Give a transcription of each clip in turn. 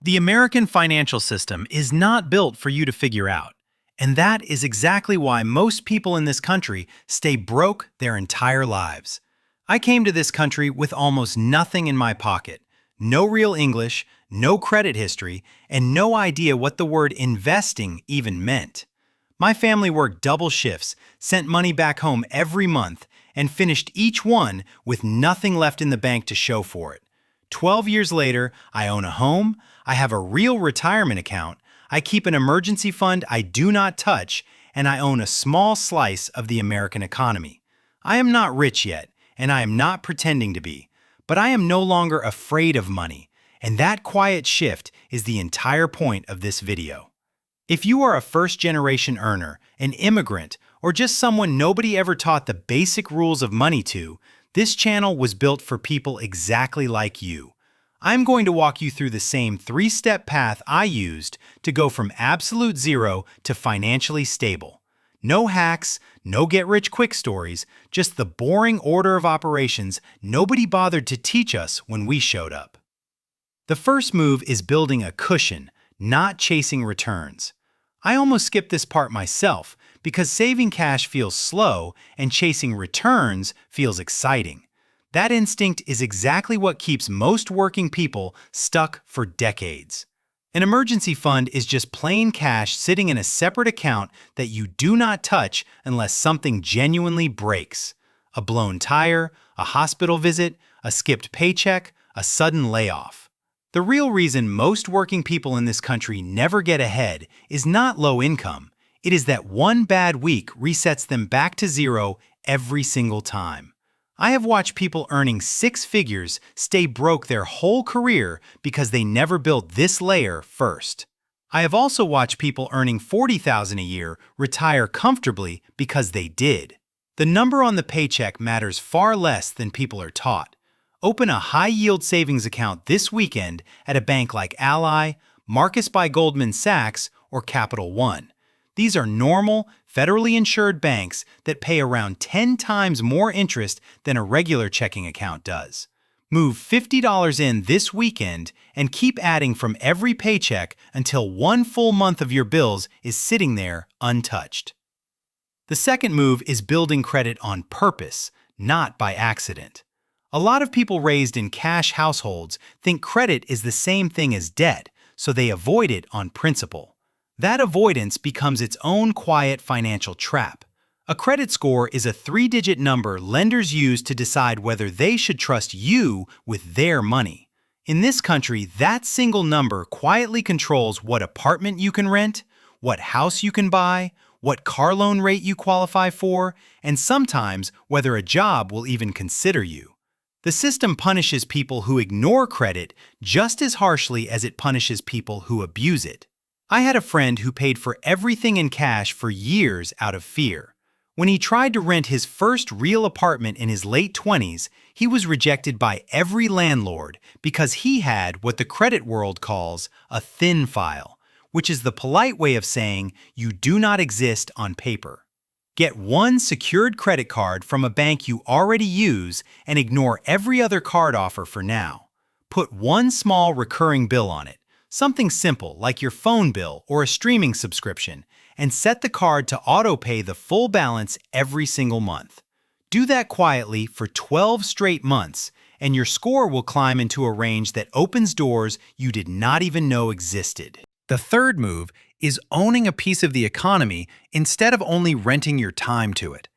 The American financial system is not built for you to figure out. And that is exactly why most people in this country stay broke their entire lives. I came to this country with almost nothing in my pocket, no real English, no credit history, and no idea what the word investing even meant. My family worked double shifts, sent money back home every month, and finished each one with nothing left in the bank to show for it. 12 years later, I own a home, I have a real retirement account, I keep an emergency fund I do not touch, and I own a small slice of the American economy. I am not rich yet, and I am not pretending to be, but I am no longer afraid of money, and that quiet shift is the entire point of this video. If you are a first-generation earner, an immigrant, or just someone nobody ever taught the basic rules of money to, this channel was built for people exactly like you. I'm going to walk you through the same three-step path I used to go from absolute zero to financially stable. No hacks, no get-rich-quick stories, just the boring order of operations nobody bothered to teach us when we showed up. The first move is building a cushion, not chasing returns. I almost skipped this part myself because saving cash feels slow and chasing returns feels exciting. That instinct is exactly what keeps most working people stuck for decades. An emergency fund is just plain cash sitting in a separate account that you do not touch unless something genuinely breaks. A blown tire, a hospital visit, a skipped paycheck, a sudden layoff. The real reason most working people in this country never get ahead is not low income. It is that one bad week resets them back to zero every single time. I have watched people earning six figures stay broke their whole career because they never built this layer first. I have also watched people earning $40,000 a year retire comfortably because they did. The number on the paycheck matters far less than people are taught. Open a high-yield savings account this weekend at a bank like Ally, Marcus by Goldman Sachs, or Capital One. These are normal, federally insured banks that pay around 10 times more interest than a regular checking account does. Move $50 in this weekend and keep adding from every paycheck until one full month of your bills is sitting there untouched. The second move is building credit on purpose, not by accident. A lot of people raised in cash households think credit is the same thing as debt, so they avoid it on principle. That avoidance becomes its own quiet financial trap. A credit score is a three-digit number lenders use to decide whether they should trust you with their money. In this country, that single number quietly controls what apartment you can rent, what house you can buy, what car loan rate you qualify for, and sometimes whether a job will even consider you. The system punishes people who ignore credit just as harshly as it punishes people who abuse it. I had a friend who paid for everything in cash for years out of fear. When he tried to rent his first real apartment in his late 20s, he was rejected by every landlord because he had what the credit world calls a thin file, which is the polite way of saying you do not exist on paper. Get one secured credit card from a bank you already use and ignore every other card offer for now. Put one small recurring bill on it, something simple like your phone bill or a streaming subscription, and set the card to auto-pay the full balance every single month. Do that quietly for 12 straight months, and your score will climb into a range that opens doors you did not even know existed. The third move is owning a piece of the economy instead of only renting your time to it.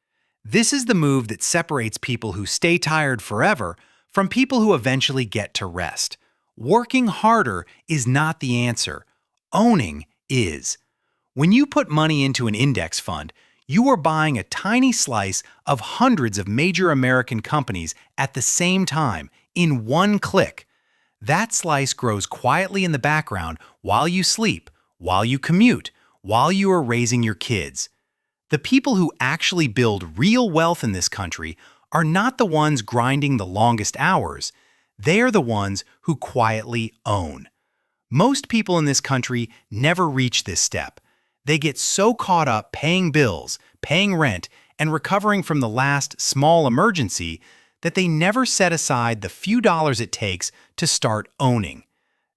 This is the move that separates people who stay tired forever from people who eventually get to rest. Working harder is not the answer. Owning is. When you put money into an index fund, you are buying a tiny slice of hundreds of major American companies at the same time, in one click. That slice grows quietly in the background while you sleep, while you commute, while you are raising your kids. The people who actually build real wealth in this country are not the ones grinding the longest hours. They are the ones who quietly own. Most people in this country never reach this step. They get so caught up paying bills, paying rent, and recovering from the last small emergency that they never set aside the few dollars it takes to start owning.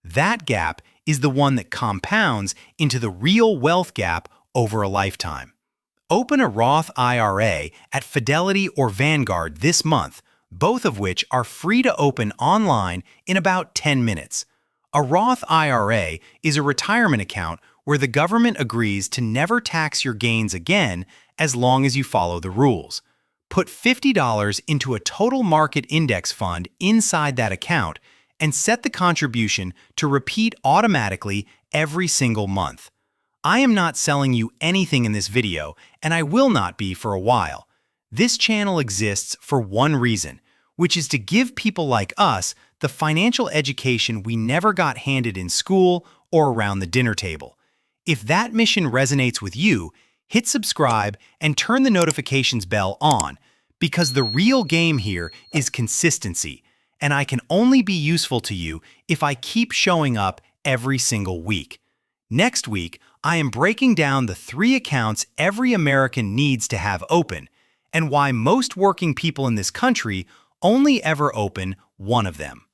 That gap is the one that compounds into the real wealth gap over a lifetime. Open a Roth IRA at Fidelity or Vanguard this month, both of which are free to open online in about 10 minutes. A Roth IRA is a retirement account where the government agrees to never tax your gains again as long as you follow the rules. Put $50 into a total market index fund inside that account and set the contribution to repeat automatically every single month. I am not selling you anything in this video, and I will not be for a while. This channel exists for one reason, which is to give people like us the financial education we never got handed in school or around the dinner table. If that mission resonates with you, hit subscribe and turn the notifications bell on, because the real game here is consistency, and I can only be useful to you if I keep showing up every single week. Next week, I am breaking down the 3 accounts every American needs to have open, and why most working people in this country only ever open one of them.